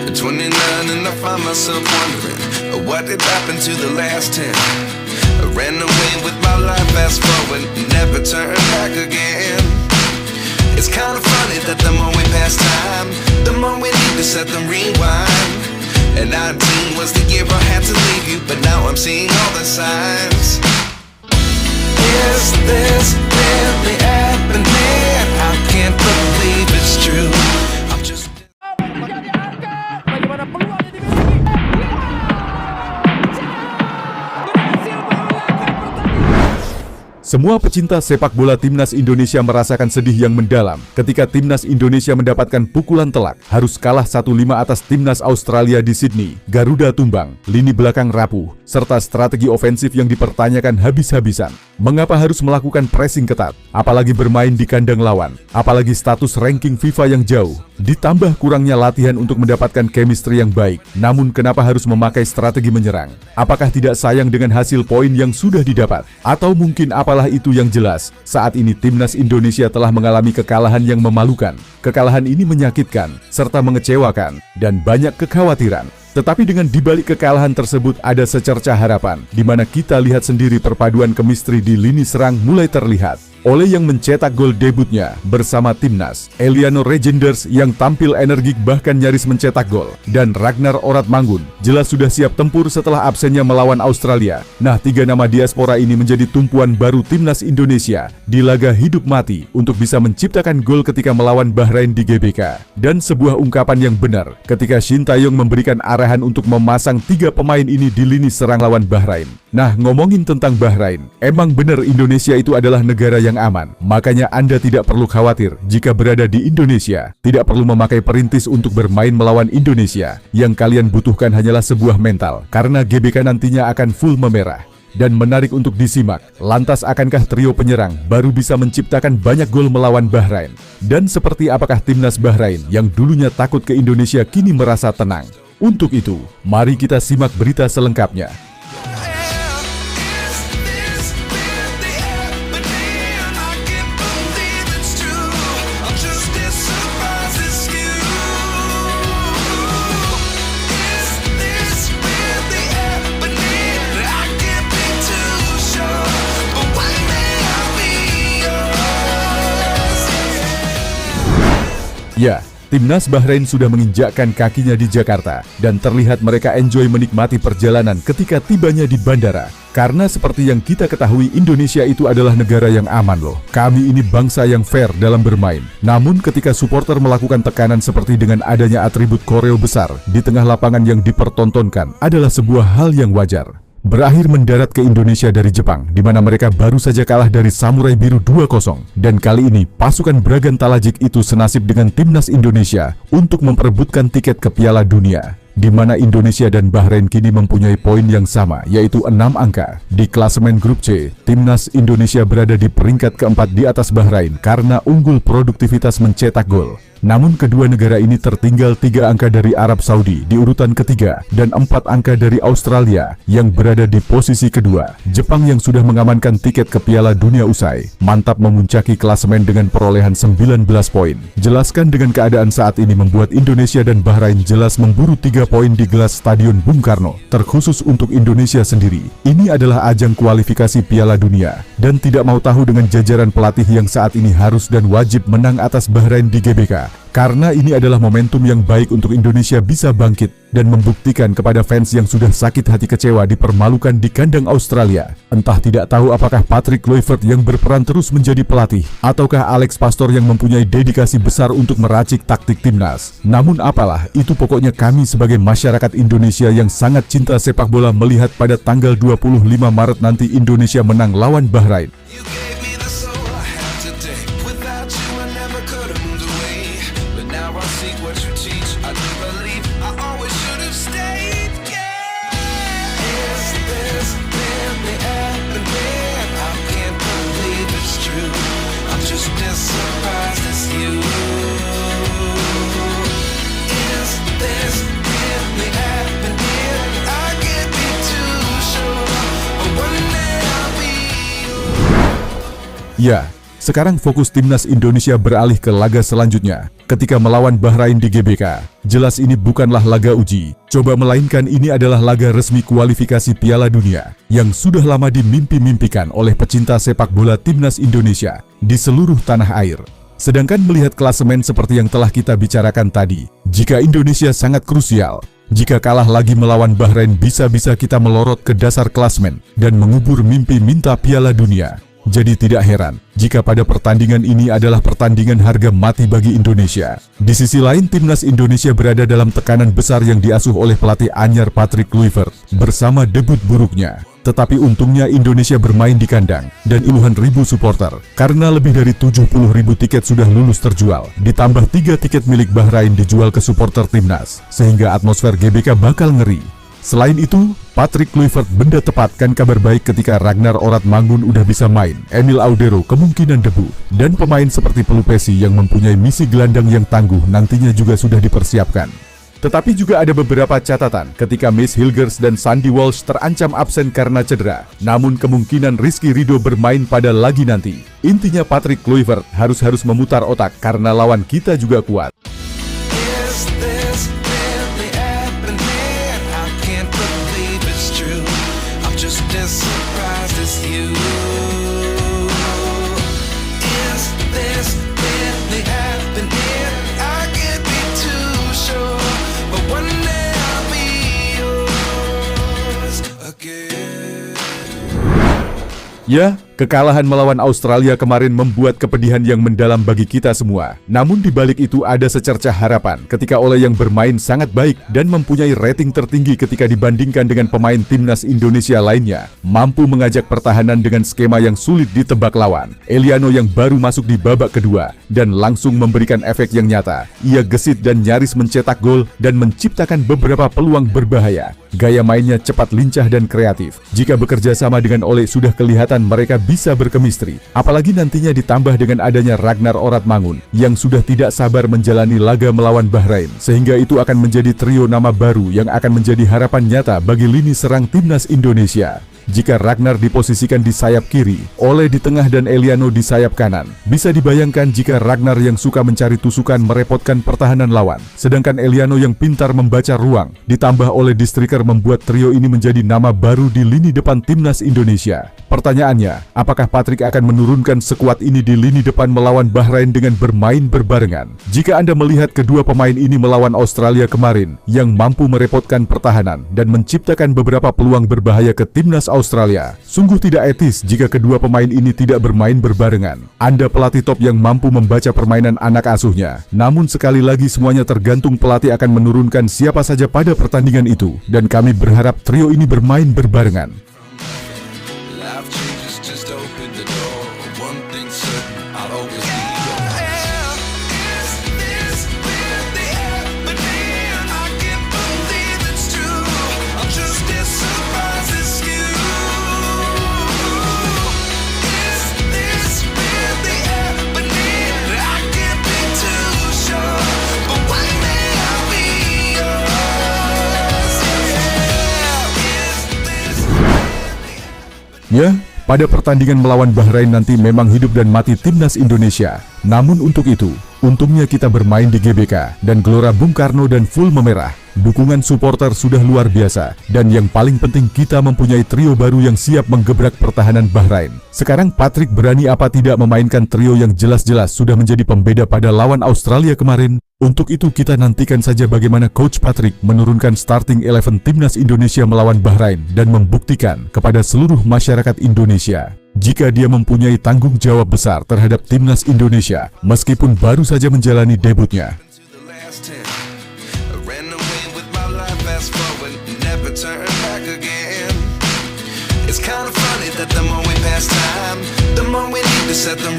At 29 and I find myself wondering what did happen to the last 10. I ran away with my life, fast forward, never turn back again. It's kind of funny that the more we pass time, the more we need to set them rewind. And 19 was the year I had to leave you, but now I'm seeing all the signs. Is this really happening? I can't believe it's true. I'm just... Bagaimana peluang yang dimiliki? Berhasil mengalahkan pertandingan. Semua pecinta sepak bola timnas Indonesia merasakan sedih yang mendalam ketika timnas Indonesia mendapatkan pukulan telak, harus kalah 1-5 atas timnas Australia di Sydney. Garuda tumbang, lini belakang rapuh, serta strategi ofensif yang dipertanyakan habis-habisan. Mengapa harus melakukan pressing ketat, apalagi bermain di kandang lawan, apalagi status ranking FIFA yang jauh, ditambah kurangnya latihan untuk mendapatkan chemistry yang baik. Namun kenapa harus memakai strategi menyerang? Apakah tidak sayang dengan hasil poin yang sudah didapat? Atau mungkin apalah itu yang jelas, saat ini timnas Indonesia telah mengalami kekalahan yang memalukan. Kekalahan ini menyakitkan, serta mengecewakan, dan banyak kekhawatiran. Tetapi dengan dibalik kekalahan tersebut ada secerca harapan, di mana kita lihat sendiri perpaduan chemistry di lini serang mulai terlihat. Oleh yang mencetak gol debutnya bersama timnas, Eliano Regenders yang tampil energik bahkan nyaris mencetak gol, dan Ragnar Oratmangun jelas sudah siap tempur setelah absennya melawan Australia. Nah, 3 nama diaspora ini menjadi tumpuan baru timnas Indonesia di laga hidup mati untuk bisa menciptakan gol ketika melawan Bahrain di GBK. Dan sebuah ungkapan yang benar ketika Shin Tae-yong memberikan arahan untuk memasang 3 pemain ini di lini serang lawan Bahrain. Nah, ngomongin tentang Bahrain, emang benar Indonesia itu adalah negara yang aman. Makanya Anda tidak perlu khawatir jika berada di Indonesia. Tidak perlu memakai perintis untuk bermain melawan Indonesia. Yang kalian butuhkan hanyalah sebuah mental, karena GBK nantinya akan full memerah. Dan menarik untuk disimak, lantas akankah trio penyerang baru bisa menciptakan banyak gol melawan Bahrain? Dan seperti apakah timnas Bahrain yang dulunya takut ke Indonesia kini merasa tenang? Untuk itu, mari kita simak berita selengkapnya. Ya, timnas Bahrain sudah menginjakkan kakinya di Jakarta dan terlihat mereka enjoy menikmati perjalanan ketika tibanya di bandara. Karena seperti yang kita ketahui, Indonesia itu adalah negara yang aman loh. Kami ini bangsa yang fair dalam bermain. Namun ketika supporter melakukan tekanan seperti dengan adanya atribut koreo besar di tengah lapangan yang dipertontonkan adalah sebuah hal yang wajar. Berakhir mendarat ke Indonesia dari Jepang, di mana mereka baru saja kalah dari Samurai Biru 2-0. Dan kali ini, pasukan Bragan Talajik itu senasib dengan timnas Indonesia untuk memperebutkan tiket ke Piala Dunia, di mana Indonesia dan Bahrain kini mempunyai poin yang sama, yaitu 6 angka. Di klasemen grup C, timnas Indonesia berada di peringkat keempat di atas Bahrain karena unggul produktivitas mencetak gol. Namun kedua negara ini tertinggal 3 angka dari Arab Saudi di urutan ketiga dan 4 angka dari Australia yang berada di posisi kedua. Jepang yang sudah mengamankan tiket ke Piala Dunia usai mantap memuncaki klasemen dengan perolehan 19 poin. Jelaskan dengan keadaan saat ini membuat Indonesia dan Bahrain jelas memburu 3 poin di gelas Stadion Bung Karno. Terkhusus untuk Indonesia sendiri, ini adalah ajang kualifikasi Piala Dunia dan tidak mau tahu dengan jajaran pelatih yang saat ini harus dan wajib menang atas Bahrain di GBK. Karena ini adalah momentum yang baik untuk Indonesia bisa bangkit dan membuktikan kepada fans yang sudah sakit hati kecewa dipermalukan di kandang Australia. Entah tidak tahu apakah Patrick Kluivert yang berperan terus menjadi pelatih, ataukah Alex Pastor yang mempunyai dedikasi besar untuk meracik taktik timnas. Namun apalah, itu pokoknya kami sebagai masyarakat Indonesia yang sangat cinta sepak bola melihat pada tanggal 25 Maret nanti Indonesia menang lawan Bahrain. Ya, sekarang fokus timnas Indonesia beralih ke laga selanjutnya. ketika melawan Bahrain di GBK. Jelas ini bukanlah laga uji coba, melainkan ini adalah laga resmi kualifikasi Piala Dunia yang sudah lama dimimpi-mimpikan oleh pecinta sepak bola timnas Indonesia di seluruh tanah air. Sedangkan melihat klasemen seperti yang telah kita bicarakan tadi, jika Indonesia sangat krusial, jika kalah lagi melawan Bahrain bisa-bisa kita melorot ke dasar klasemen dan mengubur mimpi minta Piala Dunia. Jadi tidak heran jika pada pertandingan ini adalah pertandingan harga mati bagi Indonesia. Di sisi lain, timnas Indonesia berada dalam tekanan besar yang diasuh oleh pelatih anyar Patrick Kluivert bersama debut buruknya. Tetapi untungnya Indonesia bermain di kandang dan puluhan ribu supporter, karena lebih dari 70.000 tiket sudah lulus terjual, ditambah 3 tiket milik Bahrain dijual ke supporter timnas, sehingga atmosfer GBK bakal ngeri. Selain itu, Patrick Kluivert benda tepatkan kabar baik ketika Ragnar Oratmangun udah bisa main, Emil Audero kemungkinan debu, dan pemain seperti Pelupesi yang mempunyai misi gelandang yang tangguh nantinya juga sudah dipersiapkan. Tetapi juga ada beberapa catatan ketika Mace Hilgers dan Sandy Walsh terancam absen karena cedera. Namun kemungkinan Rizky Ridho bermain pada laga nanti. Intinya Patrick Kluivert harus memutar otak karena lawan kita juga kuat. Is this really happening? I can't believe it's true. I'm just as surprised as you. Is this really happening? I can't be too sure, but one day I'll be yours again. Ya, kekalahan melawan Australia kemarin membuat kepedihan yang mendalam bagi kita semua. Namun di balik itu ada secercah harapan ketika Ole yang bermain sangat baik dan mempunyai rating tertinggi ketika dibandingkan dengan pemain timnas Indonesia lainnya, mampu mengajak pertahanan dengan skema yang sulit ditebak lawan. Eliano yang baru masuk di babak kedua dan langsung memberikan efek yang nyata. Ia gesit dan nyaris mencetak gol dan menciptakan beberapa peluang berbahaya. Gaya mainnya cepat, lincah dan kreatif. Jika bekerja sama dengan Ole sudah kelihatan mereka bisa berkemistri, apalagi nantinya ditambah dengan adanya Ragnar Oratmangun yang sudah tidak sabar menjalani laga melawan Bahrain, sehingga itu akan menjadi trio nama baru yang akan menjadi harapan nyata bagi lini serang timnas Indonesia. Jika Ragnar diposisikan di sayap kiri, Ole di tengah dan Eliano di sayap kanan, bisa dibayangkan jika Ragnar yang suka mencari tusukan merepotkan pertahanan lawan, sedangkan Eliano yang pintar membaca ruang, ditambah oleh di striker membuat trio ini menjadi nama baru di lini depan timnas Indonesia. Pertanyaannya, apakah Patrick akan menurunkan sekuat ini di lini depan melawan Bahrain dengan bermain berbarengan? Jika Anda melihat kedua pemain ini melawan Australia kemarin, yang mampu merepotkan pertahanan dan menciptakan beberapa peluang berbahaya ke timnas Australia, sungguh tidak etis jika kedua pemain ini tidak bermain berbarengan. Anda pelatih top yang mampu membaca permainan anak asuhnya. Namun sekali lagi semuanya tergantung pelatih akan menurunkan siapa saja pada pertandingan itu, dan kami berharap trio ini bermain berbarengan. Life changes, just open the door. One thing certain, I'll always be yours. Is this really happening? I can't believe it's true. I'm just as surprised as you. Is this really happening? I can't be too sure, but one day I'll be yours. Is this Ya, pada pertandingan melawan Bahrain nanti memang hidup dan mati timnas Indonesia. Namun untuk itu, untungnya kita bermain di GBK dan Gelora Bung Karno dan full memerah. Dukungan supporter sudah luar biasa, dan yang paling penting kita mempunyai trio baru yang siap menggebrak pertahanan Bahrain. Sekarang Patrick berani apa tidak memainkan trio yang jelas-jelas sudah menjadi pembeda pada lawan Australia kemarin. Untuk itu kita nantikan saja bagaimana Coach Patrick menurunkan starting 11 timnas Indonesia melawan Bahrain dan membuktikan kepada seluruh masyarakat Indonesia jika dia mempunyai tanggung jawab besar terhadap timnas Indonesia meskipun baru saja menjalani debutnya. to the last 10. I ran away with my life, fast forward, never turn back again. It's kind of funny that the more we pass time, the more we need to set them